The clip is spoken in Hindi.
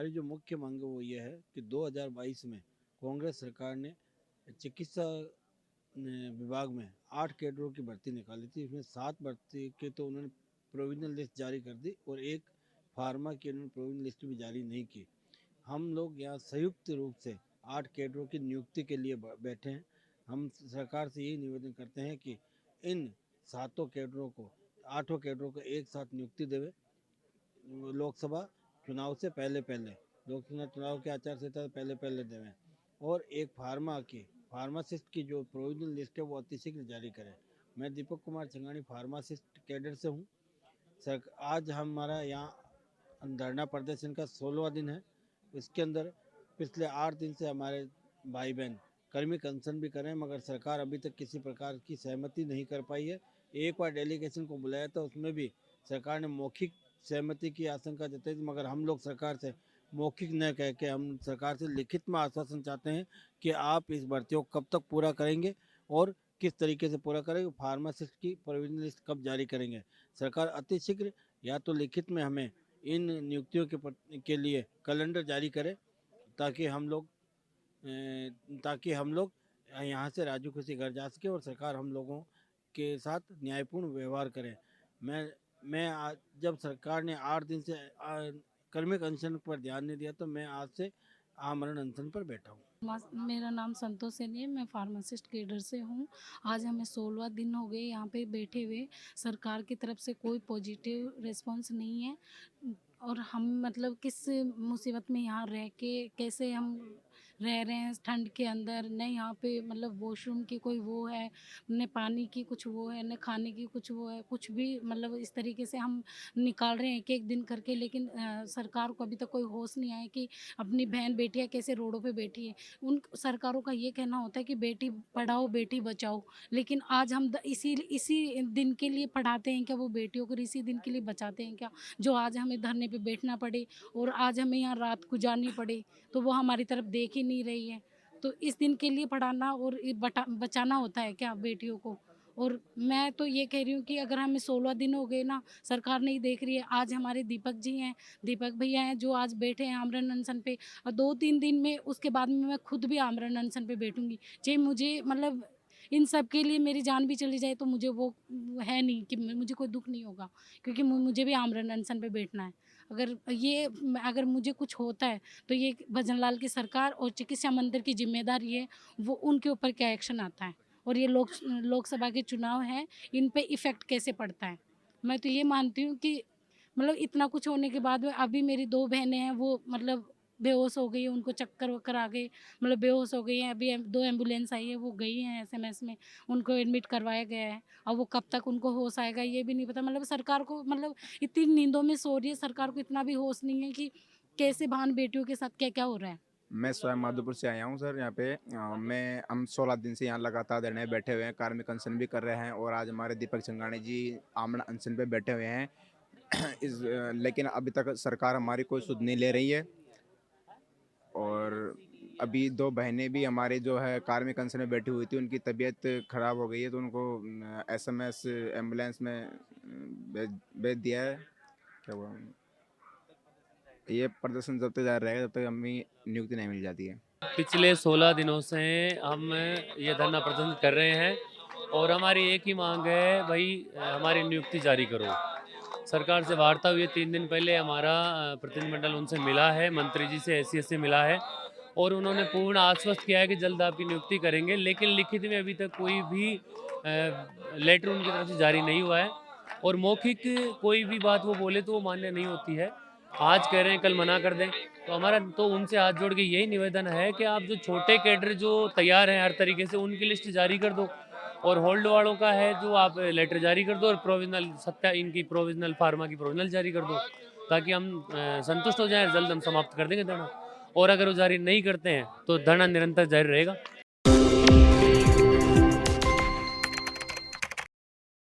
हमारी जो मुख्य मांग है वो ये है कि 2022 में कांग्रेस सरकार ने चिकित्सा विभाग में 8 कैडरों की भर्ती निकाली थी। इसमें 7 भर्ती के तो उन्होंने प्रोविजनल लिस्ट जारी कर दी और एक फार्मा की उन्होंने प्रोविजनल लिस्ट भी जारी नहीं की। हम लोग यहाँ संयुक्त रूप से 8 कैडरों की नियुक्ति के लिए बैठे हैं। हम सरकार से यही निवेदन करते हैं कि इन 7 कैडरों को 8 कैडरों को एक साथ नियुक्ति देवे लोकसभा चुनाव से पहले पहले, लोकसभा चुनाव के आचार संहिता से पहले पहले देवें और एक फार्मासिस्ट की जो प्रोविजनल लिस्ट है वो अतिशीघ्र जारी करें। मैं दीपक कुमार चंगानी फार्मासिस्ट कैडर से हूँ। सर आज हमारा यहाँ धरना प्रदर्शन का 16वां दिन है। इसके अंदर पिछले 8 दिन से हमारे भाई बहन कर्मिक अनशन भी करें, मगर सरकार अभी तक किसी प्रकार की सहमति नहीं कर पाई है। एक बार डेलीगेशन को बुलाया था, उसमें भी सरकार ने मौखिक सहमति की आशंका जताई थी, मगर हम लोग सरकार से मौखिक न कह के हम सरकार से लिखित में आश्वासन चाहते हैं कि आप इस भर्तियों को कब तक पूरा करेंगे और किस तरीके से पूरा करेंगे, फार्मासिस्ट की प्रोविजनल लिस्ट कब जारी करेंगे। सरकार अतिशीघ्र या तो लिखित में हमें इन नियुक्तियों के लिए कैलेंडर जारी करे ताकि हम लोग यहाँ से राजू खुशी घर जा सके और सरकार हम लोगों के साथ न्यायपूर्ण व्यवहार करे। जब सरकार ने 8 दिन से कर्मिक अनशन पर ध्यान नहीं दिया तो मैं आज से आमरण अनशन पर बैठा हूँ। मेरा नाम संतोष सैनी है, मैं फार्मासिस्ट केडर से हूँ। आज हमें 16वां दिन हो गए यहाँ पे बैठे हुए। सरकार की तरफ से कोई पॉजिटिव रिस्पांस नहीं है और हम मतलब किस मुसीबत में यहाँ रह के कैसे हम रह रहे हैं ठंड के अंदर। न यहाँ पे मतलब वॉशरूम की कोई वो है, न पानी की कुछ वो है, न खाने की कुछ वो है, कुछ भी मतलब इस तरीके से हम निकाल रहे हैं एक एक दिन करके। लेकिन सरकार को अभी तक कोई होश नहीं आया कि अपनी बहन बेटियाँ कैसे रोडों पे बैठी है। उन सरकारों का ये कहना होता है कि बेटी पढ़ाओ बेटी बचाओ, लेकिन आज हम इसी दिन के लिए पढ़ाते हैं क्या वो बेटियों को, इसी दिन के लिए बचाते हैं क्या जो आज हमें धरने पे बैठना पड़े और आज हमें यहाँ रात गुजारनी पड़े, तो वो हमारी तरफ देख ही नहीं रही है। तो इस दिन के लिए पढ़ाना और बचाना होता है क्या बेटियों को। और मैं तो ये कह रही हूँ कि अगर हमें 16 दिन हो गए ना, सरकार नहीं देख रही है। आज हमारे दीपक जी हैं, दीपक भैया हैं जो आज बैठे हैं आमरण अनशन पे, और 2-3 दिन में उसके बाद में मैं खुद भी आमरण अनशन पे बैठूंगी। चाहे मुझे मतलब इन सब के लिए मेरी जान भी चली जाए तो मुझे वो है नहीं कि मुझे कोई दुख नहीं होगा, क्योंकि मुझे भी आमरण अनशन पे बैठना है। अगर मुझे कुछ होता है तो ये भजन लाल की सरकार और चिकित्सा मंत्री की जिम्मेदारी है, वो उनके ऊपर क्या एक्शन आता है और ये लोकसभा के चुनाव हैं, इन पे इफ़ेक्ट कैसे पड़ता है। मैं तो ये मानती हूँ कि मतलब इतना कुछ होने के बाद में अभी मेरी 2 बहनें हैं वो मतलब बेहोश हो गई है, उनको चक्कर-वक्कर आ गए, मतलब बेहोश हो गई हैं। अभी 2 एम्बुलेंस आई है, वो गई हैं एसएमएस में, उनको एडमिट करवाया गया है। अब वो कब तक उनको होश आएगा ये भी नहीं पता। मतलब सरकार को मतलब इतनी नींदों में सो रही है, सरकार को इतना भी होश नहीं है कि कैसे बहन बेटियों के साथ क्या-क्या हो रहा है। मैं स्वयं माधोपुर से आया हूँ सर। यहाँ पे हम 16 दिन से यहाँ लगातार धरने बैठे हुए हैं, कार्मिक अनशन भी कर रहे हैं और आज हमारे दीपक चंगानी जी आमरण अनशन पे बैठे हुए हैं। लेकिन अभी तक सरकार हमारी कोई सुध नहीं ले रही है और अभी 2 बहनें भी हमारे जो है कार्मिक अनशन में बैठी हुई थी, उनकी तबीयत खराब हो गई है तो उनको एसएमएस एम्बुलेंस में भेज दिया है। क्या हुआ, ये प्रदर्शन जब तक जारी रहेगा जब तक हमें नियुक्ति नहीं मिल जाती है। पिछले 16 दिनों से हम ये धरना प्रदर्शन कर रहे हैं और हमारी एक ही मांग है, भाई हमारी नियुक्ति जारी करो। सरकार से वार्ता हुई 3 दिन पहले, हमारा प्रतिनिधिमंडल उनसे मिला है, मंत्री जी से एससी से मिला है और उन्होंने पूर्ण आश्वस्त किया है कि जल्द आपकी नियुक्ति करेंगे, लेकिन लिखित में अभी तक कोई भी लेटर उनकी तरफ से जारी नहीं हुआ है और मौखिक कोई भी बात वो बोले तो वो मान्य नहीं होती है। आज कह रहे हैं कल मना कर दें, तो हमारा तो उनसे हाथ जोड़ के यही निवेदन है कि आप जो छोटे कैडर जो तैयार हैं हर तरीके से, उनकी लिस्ट जारी कर दो और होल्ड वालों का है जो आप लेटर जारी कर दो और इनकी प्रोविजनल फार्मा की प्रोविजनल जारी कर दो, ताकि हम संतुष्ट हो जाएं। जल्द हम समाप्त कर देंगे धरना, और अगर वो जारी नहीं करते हैं तो धरना निरंतर जारी रहेगा।